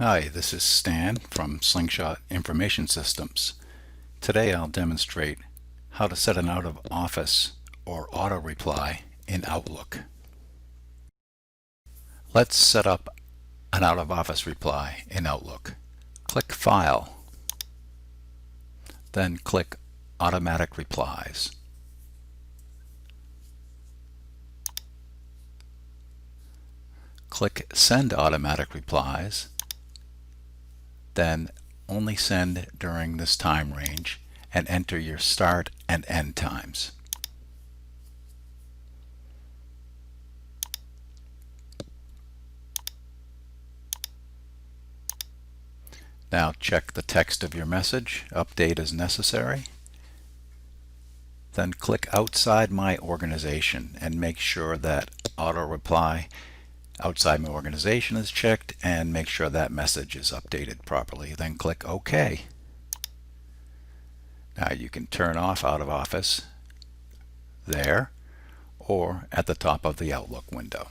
Hi, this is Stan from Slingshot Information Systems. Today I'll demonstrate how to set an out-of-office or auto reply in Outlook. Let's set up an out-of-office reply in Outlook. Click File, then click Automatic Replies. Click Send Automatic Replies, then only send during this time range and enter your start and end times. Now check the text of your message, update as necessary. Then click Outside My Organization and make sure that Auto Reply Outside My Organization is checked and make sure that message is updated properly. Then click OK. Now you can turn off Out of Office there or at the top of the Outlook window.